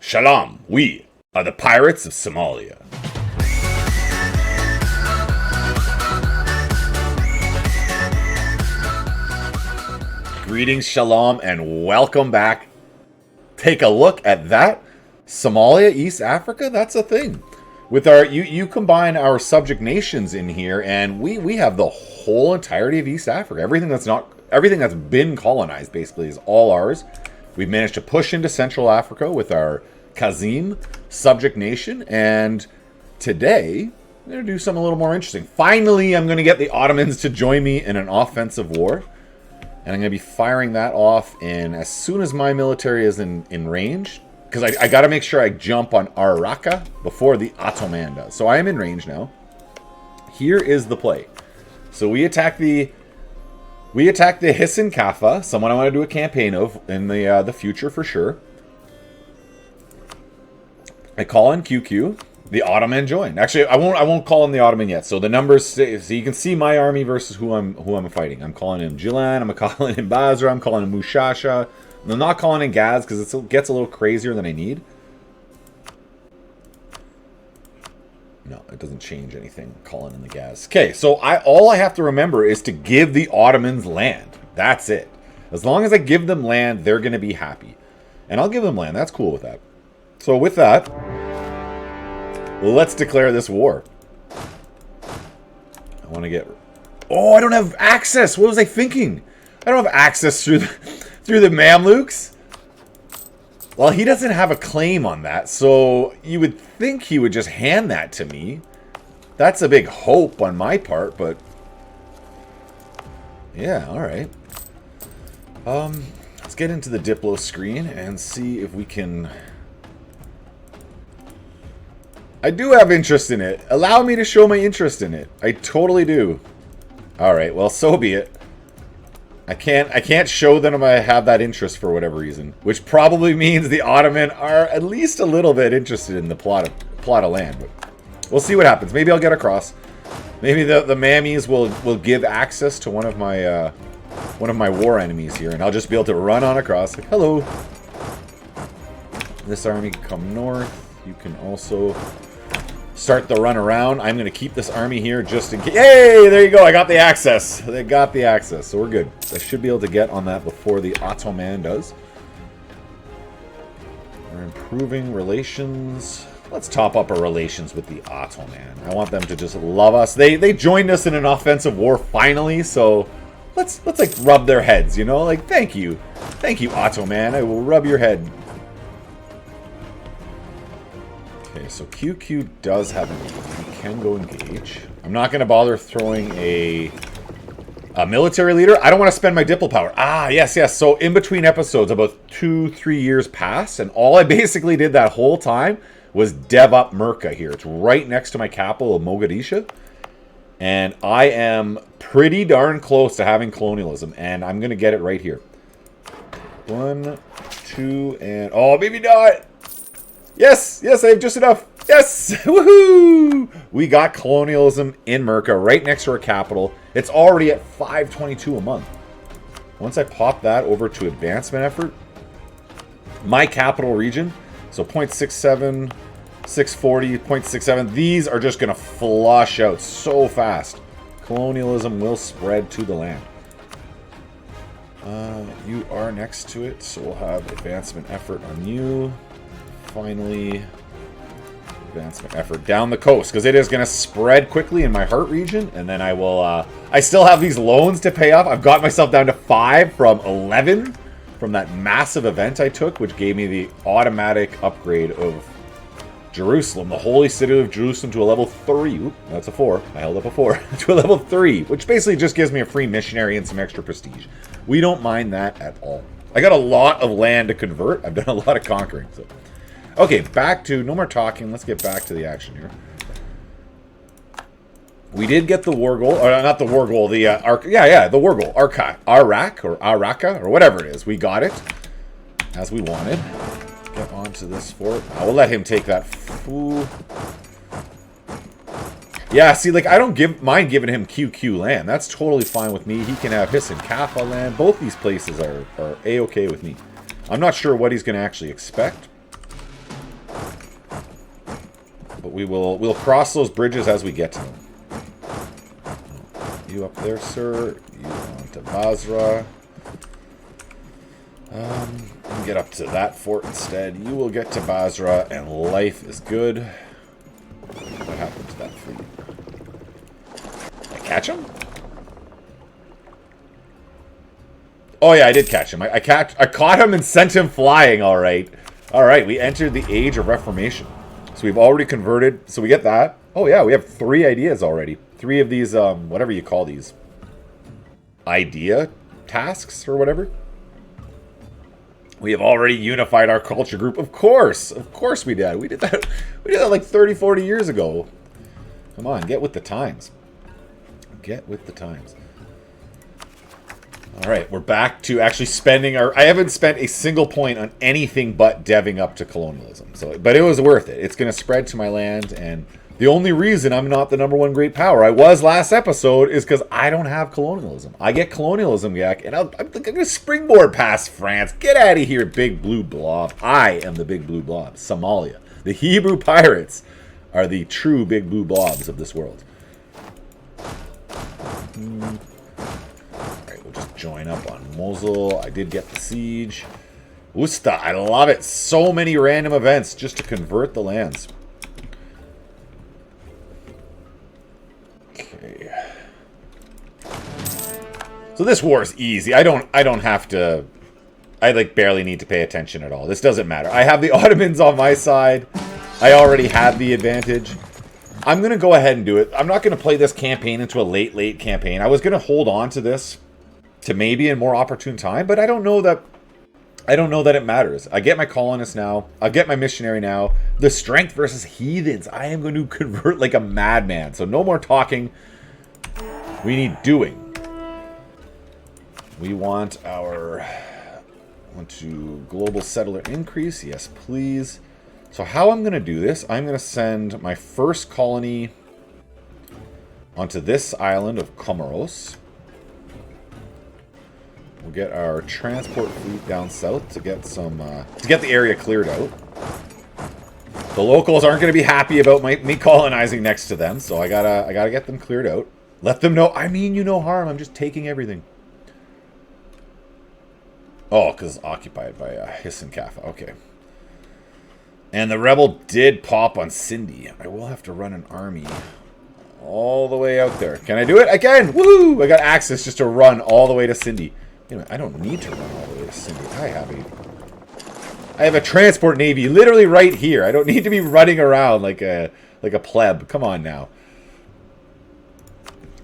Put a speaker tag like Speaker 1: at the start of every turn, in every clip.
Speaker 1: Shalom, we are the pirates of Somalia. Greetings, shalom, and welcome back. Take a look at that. Somalia, East Africa, that's a thing. With our you combine our subject nations in here, and we have the whole entirety of East Africa. Everything that's been colonized basically is all ours. We've managed to push into Central Africa with our Kazim subject nation, and today I'm going to do something a little more interesting. Finally, I'm going to get the Ottomans to join me in an offensive war, and I'm going to be firing that off in as soon as my military is in range, because I got to make sure I jump on Araka before the Ottoman does. So I am in range now. Here is the play. So we attack the Hissin Kafa, someone I want to do a campaign of in the future for sure. I call in QQ. The Ottoman join. Actually, I won't call in the Ottoman yet. So the numbers, so you can see my army versus who I'm fighting. I'm calling in Jilan. I'm calling in Basra. I'm calling in Mushasha. I'm not calling in Gaz because it gets a little crazier than I need. No, it doesn't change anything. Calling in the Gaz. Okay, so all I have to remember is to give the Ottomans land. That's it. As long as I give them land, they're going to be happy, and I'll give them land. That's cool with that. So with that, let's declare this war. I want to get... Oh, I don't have access. What was I thinking? I don't have access through the Mamelukes. Well, he doesn't have a claim on that, so you would think he would just hand that to me. That's a big hope on my part, but... yeah, alright. Let's get into the Diplo screen and see if we can... I do have interest in it. Allow me to show my interest in it. I totally do. Alright, well, so be it. I can't show them I have that interest for whatever reason. Which probably means the Ottoman are at least a little bit interested in the plot of land. But we'll see what happens. Maybe I'll get across. Maybe the Mammies will give access to one of my war enemies here, and I'll just be able to run on across. Like, hello. This army can come north. You can also start the run around. I'm going to keep this army here just in case. Hey, there you go. I got the access. They got the access, so we're good. I should be able to get on that before the Ottoman does. We're improving relations. Let's top up our relations with the Ottoman. I want them to just love us. They joined us in an offensive war finally, so let's like rub their heads, you know? Like, thank you. Thank you, Ottoman. I will rub your head. Okay, so QQ does have a need. We can go engage. I'm not going to bother throwing a military leader. I don't want to spend my Diplo power. Ah, yes. So in between episodes, about 2-3 years pass, and all I basically did that whole time was dev up Merca here. It's right next to my capital of Mogadishu. And I am pretty darn close to having colonialism, and I'm going to get it right here. 1, 2, and... oh, maybe not! Yes, I have just enough. Yes, woohoo! We got colonialism in Merca, right next to our capital. It's already at 522 a month. Once I pop that over to advancement effort, my capital region, so 0.67, 640, 0.67, these are just going to flush out so fast. Colonialism will spread to the land. You are next to it, so we'll have advancement effort on you. Finally, advancement effort down the coast, because it is going to spread quickly in my heart region, and then I will, I still have these loans to pay off. I've got myself down to 5 from 11 from that massive event I took, which gave me the automatic upgrade of Jerusalem, the holy city of Jerusalem, to a level 3. Oop, that's a 4. I held up a 4. To a level 3, which basically just gives me a free missionary and some extra prestige. We don't mind that at all. I got a lot of land to convert. I've done a lot of conquering, so... okay, back to... no more talking. Let's get back to the action here. We did get the war goal. Or not the war goal. The, the war goal. Araka, or whatever it is. We got it. As we wanted. Get onto this fort. I will let him take that fool. Yeah, see, like, I don't mind giving him QQ land. That's totally fine with me. He can have Hissin Kafa land. Both these places are A-okay with me. I'm not sure what he's going to actually expect. but we'll cross those bridges as we get to them. You up there, sir. You on to Basra. Get up to that fort instead. You will get to Basra, and life is good. What happened to that fleet? I catch him? Oh yeah, I did catch him. I caught him and sent him flying. All right, we entered the age of Reformation. So we've already converted. So we get that. Oh yeah, we have 3 ideas already. 3 of these, whatever you call these, idea tasks or whatever. We have already unified our culture group. Of course we did. We did that like 30, 40 years ago. Come on, get with the times. Get with the times. All right, we're back to actually spending our... I haven't spent a single point on anything but deving up to colonialism. But it was worth it. It's going to spread to my land, and the only reason I'm not the #1 great power I was last episode is because I don't have colonialism. I get colonialism, Yak, and I'm going to springboard past France. Get out of here, big blue blob. I am the big blue blob. Somalia. The Hebrew pirates are the true big blue blobs of this world. Alright, we'll just join up on Mosul. I did get the siege. Usta, I love it. So many random events just to convert the lands. Okay. So this war is easy. I don't have to... I like barely need to pay attention at all. This doesn't matter. I have the Ottomans on my side. I already have the advantage. I'm going to go ahead and do it. I'm not going to play this campaign into a late campaign. I was going to hold on to this to maybe a more opportune time, but I don't know that it matters. I get my colonists now. I'll get my missionary now. The strength versus heathens. I am going to convert like a madman. So no more talking. We need doing. We want our... want to global settler increase. Yes, please. So how I'm going to do this, I'm going to send my first colony onto this island of Comoros. We'll get our transport fleet down south to get some to get the area cleared out. The locals aren't going to be happy about me colonizing next to them, so I gotta get them cleared out. Let them know I mean you no harm. I'm just taking everything. Oh, because occupied by Hiss and Kaffa. Okay. And the rebel did pop on Cindy. I will have to run an army all the way out there. Can I do it? I can! Woohoo! I got access just to run all the way to Cindy. You know, I don't need to run all the way to Cindy. I have a transport navy literally right here. I don't need to be running around like a pleb. Come on now.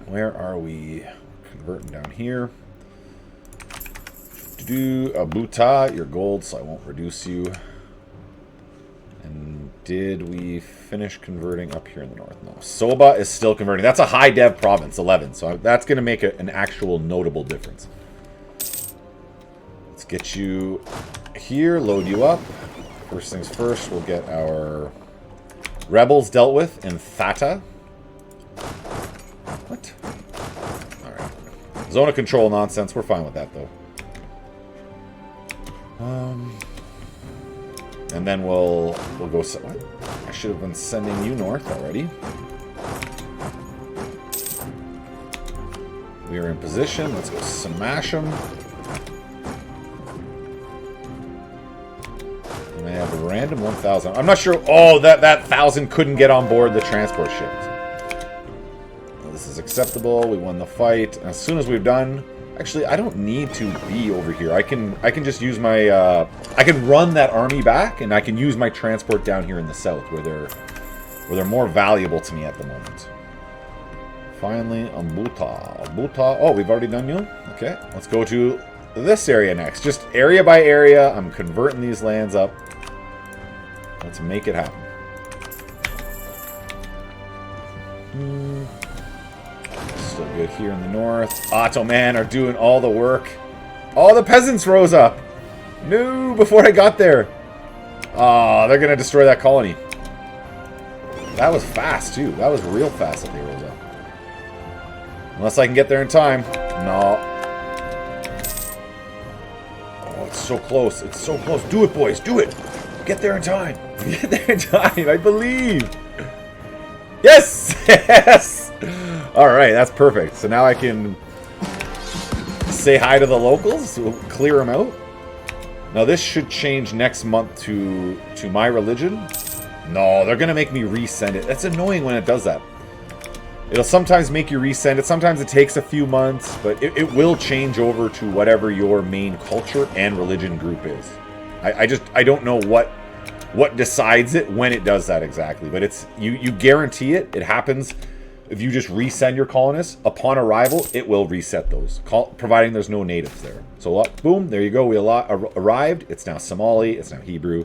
Speaker 1: Where are we? Converting down here. Do Abuta, your gold, so I won't reduce you. And did we finish converting up here in the north? No. Soba is still converting. That's a high dev province, 11. So that's going to make an actual notable difference. Let's get you here, load you up. First things first, we'll get our rebels dealt with in Thata. What? Alright. Zone of control nonsense. We're fine with that, though. And then we'll go... What? I should have been sending you north already. We are in position. Let's go smash them. And I have a random 1,000. I'm not sure... Oh, that 1,000 couldn't get on board the transport ships. Well, this is acceptable. We won the fight. And as soon as we've done... Actually, I don't need to be over here. I can just use my... I can run that army back, and I can use my transport down here in the south, where they're more valuable to me at the moment. Finally, Abuta. Oh, we've already done you? Okay, let's go to this area next. Just area by area, I'm converting these lands up. Let's make it happen. Still good here in the north. Ottoman are doing all the work. All the peasants rose up. No, before I got there. Oh, they're going to destroy that colony. That was fast, too. That was real fast that they rose up. Unless I can get there in time. No. Oh, it's so close. It's so close. Do it, boys. Do it. Get there in time. Get there in time. I believe. Yes! Yes! Alright, that's perfect. So now I can say hi to the locals, we'll clear them out. Now this should change next month to my religion. No, they're going to make me resend it. That's annoying when it does that. It'll sometimes make you resend it. Sometimes it takes a few months, but it will change over to whatever your main culture and religion group is. I don't know what decides it when it does that exactly, but it's you guarantee it. It happens if you just resend your colonists upon arrival. It will reset those, providing there's no natives there. So boom, there you go. We arrived. It's now Somali. It's now Hebrew.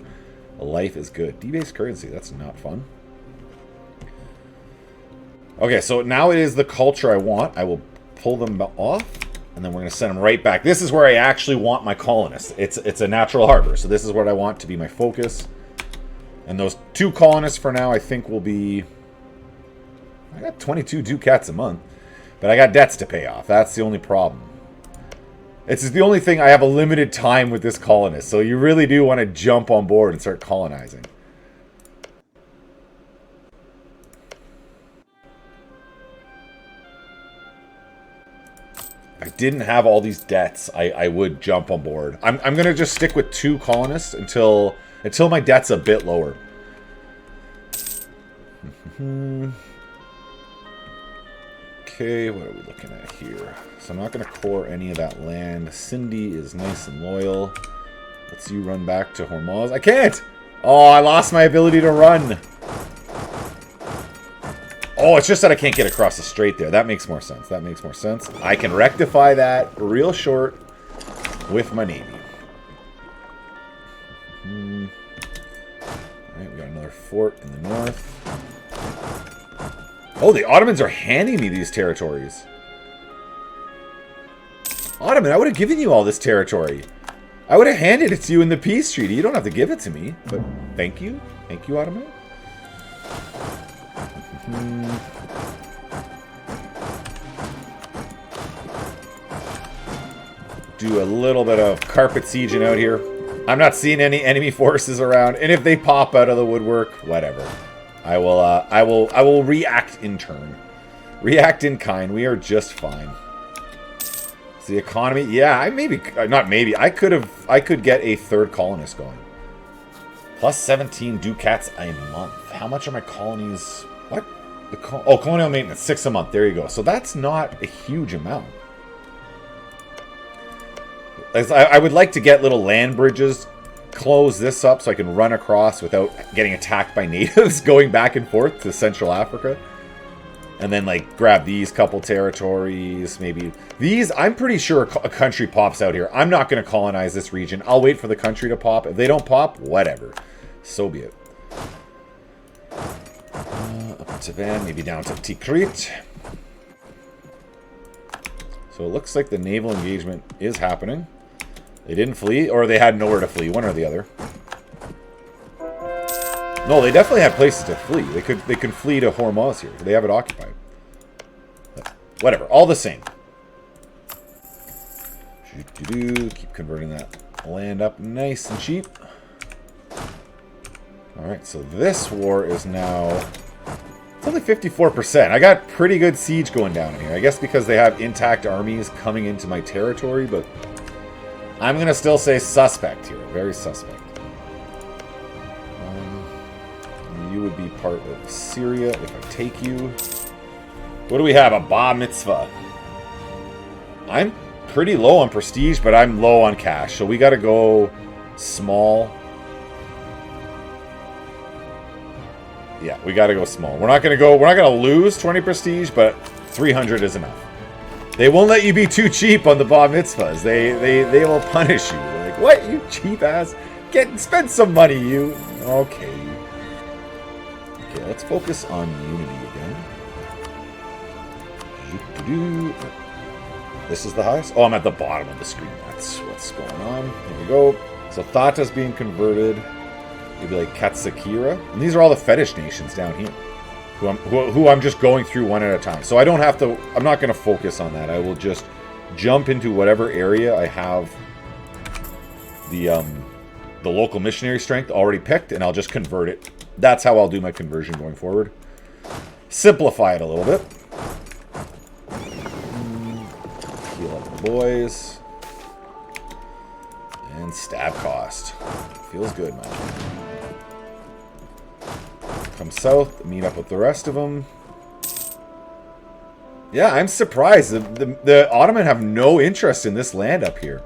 Speaker 1: Life is good. Debased currency. That's not fun. Okay, so now it is the culture I want. I will pull them off, and then we're going to send them right back. This is where I actually want my colonists. It's a natural harbor, so this is what I want to be my focus. And those 2 colonists for now, I think will be... I got 22 ducats a month, but I got debts to pay off. That's the only problem. It's the only thing. I have a limited time with this colonist, so you really do want to jump on board and start colonizing. If I didn't have all these debts, I would jump on board. I'm going to just stick with 2 colonists until my debt's a bit lower. Okay, what are we looking at here? So I'm not going to core any of that land. Cindy is nice and loyal. Let's you run back to Hormuz. I can't! Oh, I lost my ability to run. Oh, it's just that I can't get across the strait there. That makes more sense. That makes more sense. I can rectify that real short with my navy. Alright, we got another fort in the north. Oh, the Ottomans are handing me these territories. Ottoman, I would have given you all this territory. I would have handed it to you in the peace treaty. You don't have to give it to me, but thank you. Thank you, Ottoman. Do a little bit of carpet sieging out here. I'm not seeing any enemy forces around, and if they pop out of the woodwork, whatever. I will react in turn. React in kind. We are just fine. It's the economy. Yeah, I could get a 3rd colonist going. Plus 17 ducats a month. How much are my colonies? What? Colonial maintenance, 6 a month. There you go. So that's not a huge amount. I would like to get little land bridges, close this up so I can run across without getting attacked by natives going back and forth to Central Africa. And then, like, grab these couple territories, maybe. These, I'm pretty sure a country pops out here. I'm not going to colonize this region. I'll wait for the country to pop. If they don't pop, whatever. So be it. Up to Van, maybe down to Tikrit. So it looks like the naval engagement is happening. They didn't flee, or they had nowhere to flee. One or the other. No, they definitely had places to flee. They could flee to Hormuz here. They have it occupied. Whatever. All the same. Keep converting that land up nice and cheap. Alright, so this war is now... It's only 54%. I got pretty good siege going down in here. I guess because they have intact armies coming into my territory, but... I'm going to still say suspect here. Very suspect. You would be part of Syria if I take you. What do we have? A bar mitzvah. I'm pretty low on prestige, but I'm low on cash. So we got to go small. Yeah, we got to go small. We're not going to lose 20 prestige, but 300 is enough. They won't let you be too cheap on the bar mitzvahs. They will punish you. Like, what, you cheap ass? Spend some money, you. Okay. Okay, let's focus on unity again. This is the highest. Oh, I'm at the bottom of the screen. That's what's going on. There we go. So Thata's being converted. Maybe like Katsakira. And these are all the fetish nations down here. Who I'm just going through one at a time. So I don't have to... I'm not going to focus on that. I will just jump into whatever area I have the local missionary strength already picked, and I'll just convert it. That's how I'll do my conversion going forward. simplify it a little bit. Heal up the boys. And stab cost. Feels good, man. Come south, meet up with the rest of them. Yeah, I'm surprised. The Ottoman have no interest in this land up here.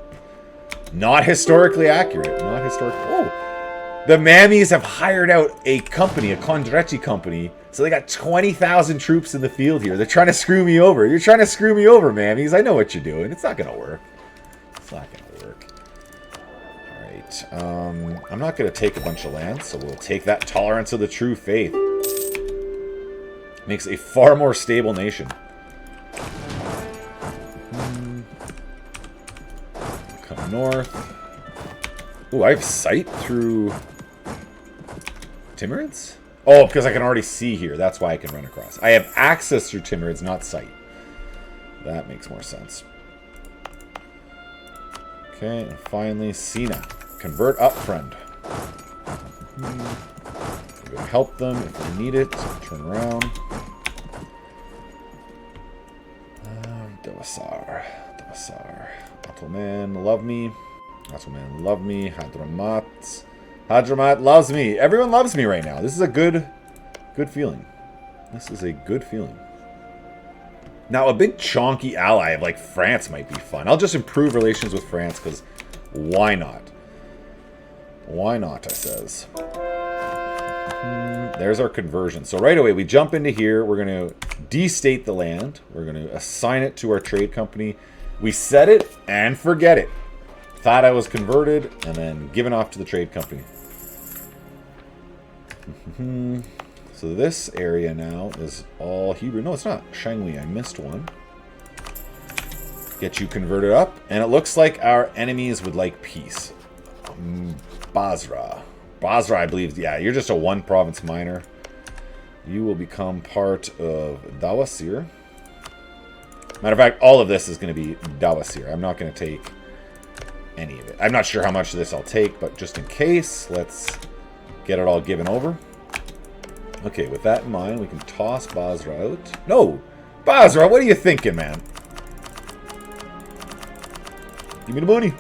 Speaker 1: Not historically accurate. Not historic. Oh, the Mammies have hired out a company, a Kondrechi company. So they got 20,000 troops in the field here. They're trying to screw me over. You're trying to screw me over, Mammies. I know what you're doing. It's not going to work. It's not going to work. All right. I'm not going to take a bunch of land, so we'll take that tolerance of the true faith. Makes a far more stable nation. Come north. Ooh, I have sight through Timurids? Oh, because I can already see here. That's why I can run across. I have access through Timurids, not sight. That makes more sense. Okay, and finally, Sina. Convert up, friend. Go help them if they need it. Turn around. Devasar. Ottoman, love me. Ottoman, love me. Hadramat loves me. Everyone loves me right now. This is a good feeling. This is a good feeling. Now, a big chonky ally of like France might be fun. I'll just improve relations with France because why not? Why not, I says. There's our conversion. So right away, we jump into here. We're going to destate the land. We're going to assign it to our trade company. We set it and forget it. Thought I was converted and then given off to the trade company. So this area now is all Hebrew. No, it's not. Shangwi, I missed one. Get you converted up. And it looks like our enemies would like peace. Basra. Basra, I believe, yeah, you're just a one-province minor. You will become part of Dawasir. Matter of fact, all of this is going to be Dawasir. I'm not going to take any of it. I'm not sure how much of this I'll take, but just in case, let's get it all given over. Okay, with that in mind, we can toss Basra out. No! Basra, what are you thinking, man? Give me the money.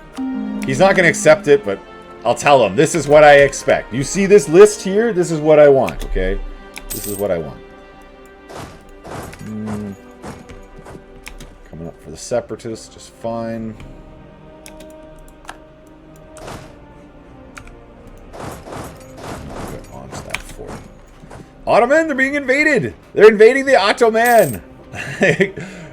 Speaker 1: He's not going to accept it, but I'll tell him, this is what I expect. You see this list here? This is what I want, okay? This is what I want. Coming up for the Separatists, just fine. Get on to that fort. Ottoman, they're being invaded! They're invading the Ottoman!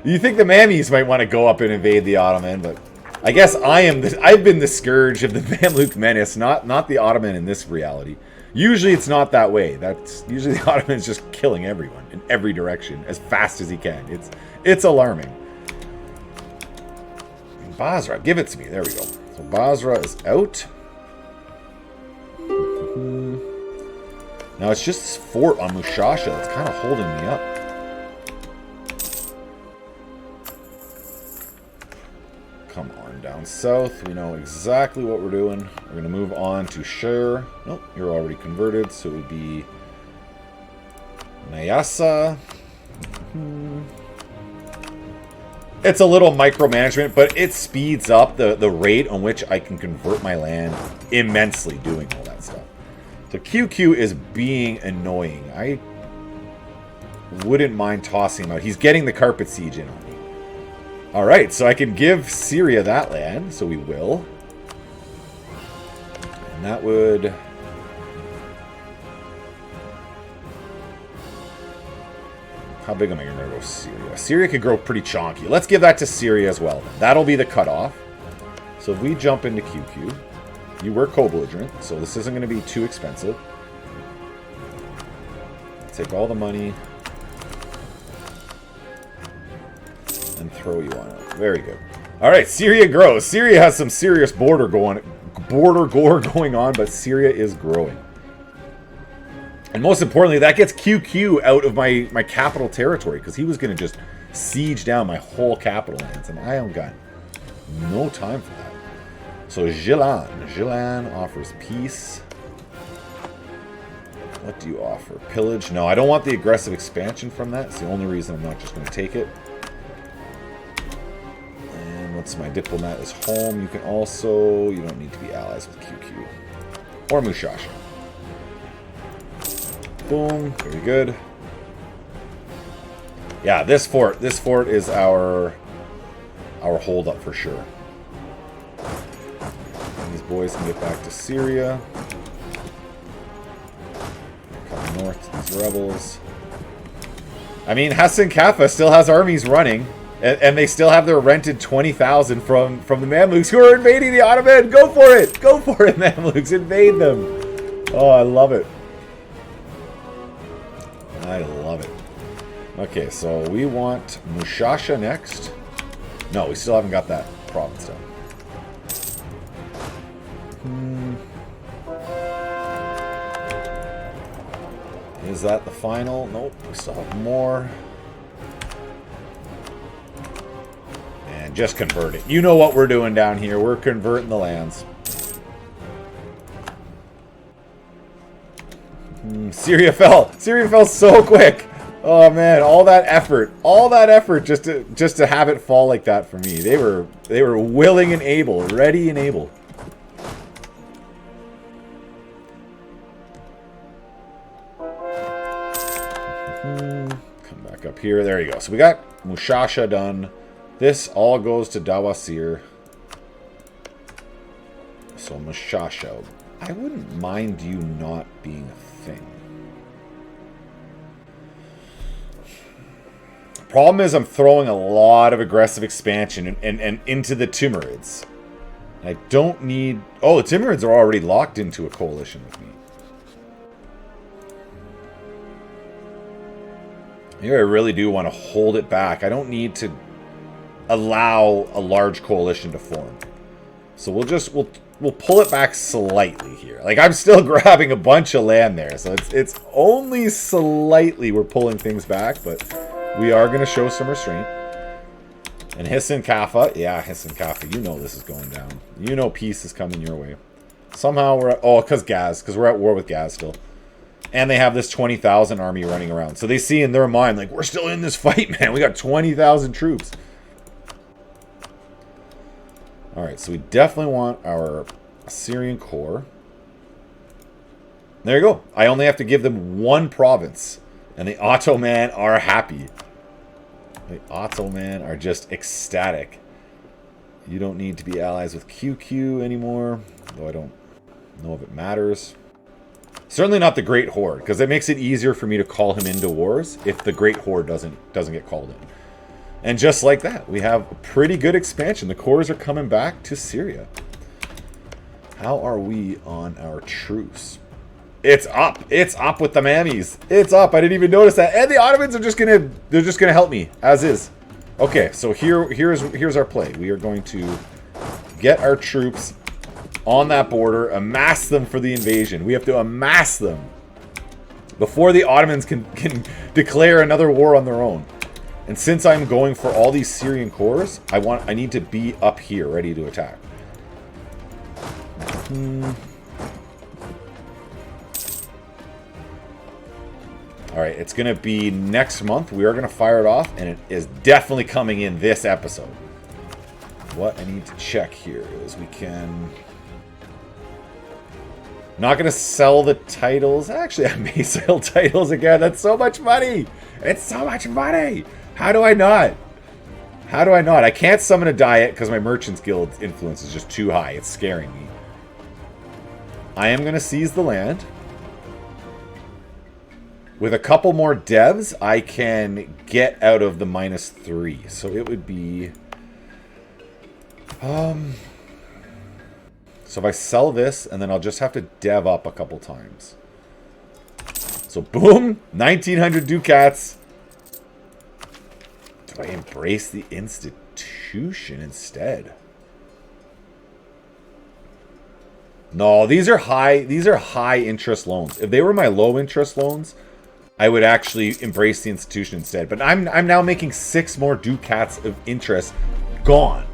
Speaker 1: You think the Mammies might want to go up and invade the Ottoman, but I guess I've been the scourge of the Mameluke menace, not the Ottoman in this reality. Usually it's not that way. That's usually the Ottoman's just killing everyone in every direction as fast as he can. It's alarming. Basra, give it to me. There we go. So Basra is out. Now it's just this fort on Mushasha that's kind of holding me up. Come on down south. We know exactly what we're doing. We're going to move on to Sher. Nope, you're already converted, so it would be Nayasa. It's a little micromanagement, but it speeds up the rate on which I can convert my land immensely doing all that stuff. So QQ is being annoying. I wouldn't mind tossing him out. He's getting the carpet siege in on me. Alright, so I can give Syria that land, so we will. And that would... How big am I going to grow Syria? Syria could grow pretty chonky. Let's give that to Syria as well. That'll be the cutoff. So if we jump into QQ, you were co-belligerent, so this isn't going to be too expensive. Take all the money and throw you on it. Very good. All right, Syria grows. Syria has some serious border gore going on, but Syria is growing. And most importantly, that gets QQ out of my capital territory, because he was going to just siege down my whole capital lands, and I don't got no time for that. So Gilan offers peace. What do you offer? Pillage? No, I don't want the aggressive expansion from that. It's the only reason I'm not just going to take it. And once my diplomat is home, you can also... You don't need to be allies with QQ. Or Mushasha. Boom. Very good. Yeah, this fort is our hold up for sure. And these boys can get back to Syria. North, these rebels. I mean, Hassan Kaffa still has armies running, and they still have their rented 20,000 from the Mamelukes who are invading the Ottoman. Go for it! Go for it, Mamelukes! Invade them! Oh, I love it. I love it. Okay, so we want Mushasha next. No, we still haven't got that province done. Is that the final? Nope, we still have more. And just convert it. You know what we're doing down here. We're converting the lands. Syria fell. Syria fell so quick. Oh man, all that effort just to have it fall like that for me. They were willing and able, ready and able. Come back up here. There you go. So we got Mushasha done. This all goes to Dawasir. So Mushasha. I wouldn't mind you not being a thing. The problem is I'm throwing a lot of aggressive expansion and into the Timurids. I don't need... Oh, the Timurids are already locked into a coalition with me. Here I really do want to hold it back. I don't need to allow a large coalition to form. So we'll pull it back slightly here. Like, I'm still grabbing a bunch of land there, so it's only slightly we're pulling things back, but we are going to show some restraint. And Hassan Kaffa, yeah, Hassan Kaffa, you know this is going down. You know peace is coming your way. Somehow we're at, oh, because we're at war with Gaz still. And they have this 20,000 army running around. So they see in their mind, like, we're still in this fight, man. We got 20,000 troops. Alright, so we definitely want our Assyrian core. There you go. I only have to give them one province. And the Ottoman are happy. The Ottoman are just ecstatic. You don't need to be allies with QQ anymore. Though I don't know if it matters. Certainly not the Great Horde, because it makes it easier for me to call him into wars if the Great Horde doesn't get called in. And just like that, we have a pretty good expansion. The cores are coming back to Syria. How are we on our truce? It's up. It's up with the mammies. It's up. I didn't even notice that. And the Ottomans are just gonna help me as is. Okay, so here's our play. We are going to get our troops on that border, amass them for the invasion. We have to amass them before the Ottomans can declare another war on their own. And since I'm going for all these Syrian cores, I need to be up here ready to attack. Alright, it's going to be next month. We are going to fire it off, and it is definitely coming in this episode. What I need to check here is we can... Not going to sell the titles. Actually, I may sell titles again. That's so much money. It's so much money. How do I not? How do I not? I can't summon a diet because my Merchants Guild influence is just too high. It's scaring me. I am going to seize the land. With a couple more devs, I can get out of the -3. So it would be... So if I sell this, and then I'll just have to dev up a couple times. So boom! 1,900 ducats. Do I embrace the institution instead? No, these are high interest loans. If they were my low interest loans, I would actually embrace the institution instead. But I'm now making 6 more ducats of interest gone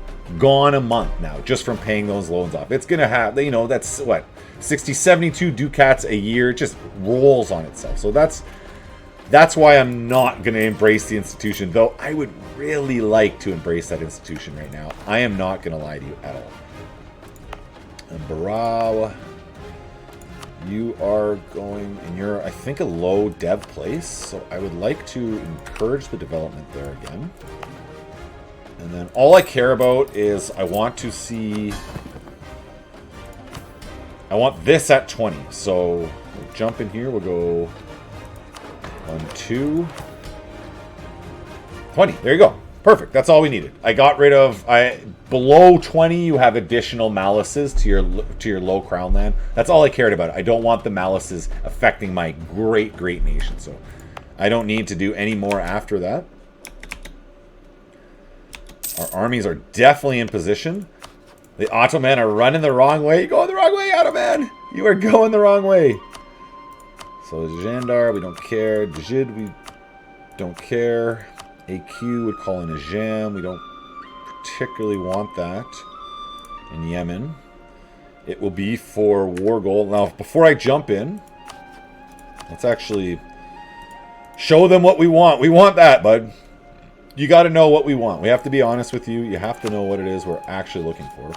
Speaker 1: a month now, just from paying those loans off. It's gonna have, you know, that's what, 60, 72 ducats a year. It just rolls on itself. So that's why I'm not going to embrace the institution, though I would really like to embrace that institution right now. I am not going to lie to you at all. And Barao, you are going, and you're, I think, a low dev place, so I would like to encourage the development there again. And then all I care about is I want to see... I want this at 20, so we'll jump in here, we'll go 1, 2, 20. There you go. Perfect. That's all we needed. I got rid of... below 20, you have additional malices to your low crown land. That's all I cared about. I don't want the malices affecting my great nation, so I don't need to do any more after that. Our armies are definitely in position. The Ottoman are running the wrong way. You're going the wrong way, Ottoman! You are going the wrong way. So Jandar, we don't care. Djid, we don't care. AQ would call in a jam. We don't particularly want that. In Yemen. It will be for war goal. Now, before I jump in, let's actually show them what we want. We want that, bud. You got to know what we want. We have to be honest with you. You have to know what it is we're actually looking for.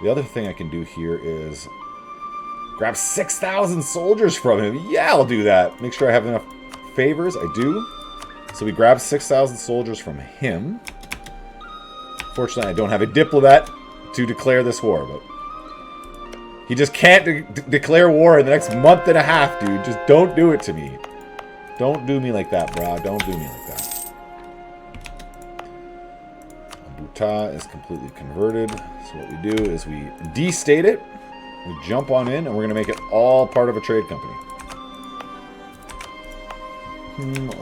Speaker 1: The other thing I can do here is grab 6,000 soldiers from him. Yeah, I'll do that. Make sure I have enough favors. I do. So we grab 6,000 soldiers from him. Fortunately, I don't have a diplomat to declare this war, but he just can't declare war in the next month and a half, dude. Just don't do it to me. Don't do me like that, brah. Don't do me like that. Buta is completely converted. So what we do is we destate it. We jump on in, and we're going to make it all part of a trade company.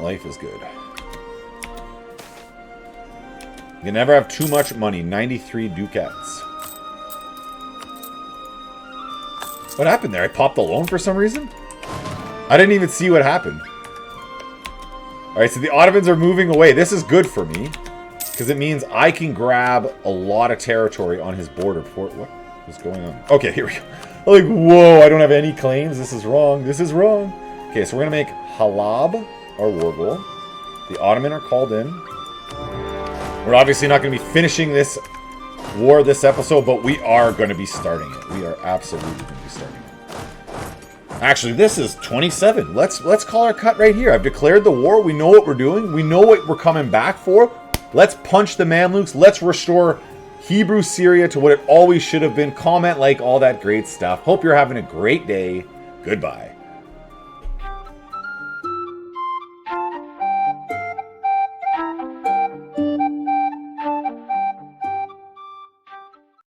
Speaker 1: Life is good. You never have too much money. 93 ducats. What happened there? I popped a loan for some reason? I didn't even see what happened. Alright, so the Ottomans are moving away. This is good for me. Because it means I can grab a lot of territory on his border. What is going on? Okay, here we go. I'm like, whoa, I don't have any claims. This is wrong. This is wrong. Okay, so we're going to make Halab our war goal. The Ottoman are called in. We're obviously not going to be finishing this war this episode, but we are going to be starting it. We are absolutely going to be starting it. Actually, this is 27. Let's call our cut right here. I've declared the war. We know what we're doing. We know what we're coming back for. Let's punch the Mamluks. Let's restore Hebrew Syria to what it always should have been. Comment, like, all that great stuff. Hope you're having a great day. Goodbye.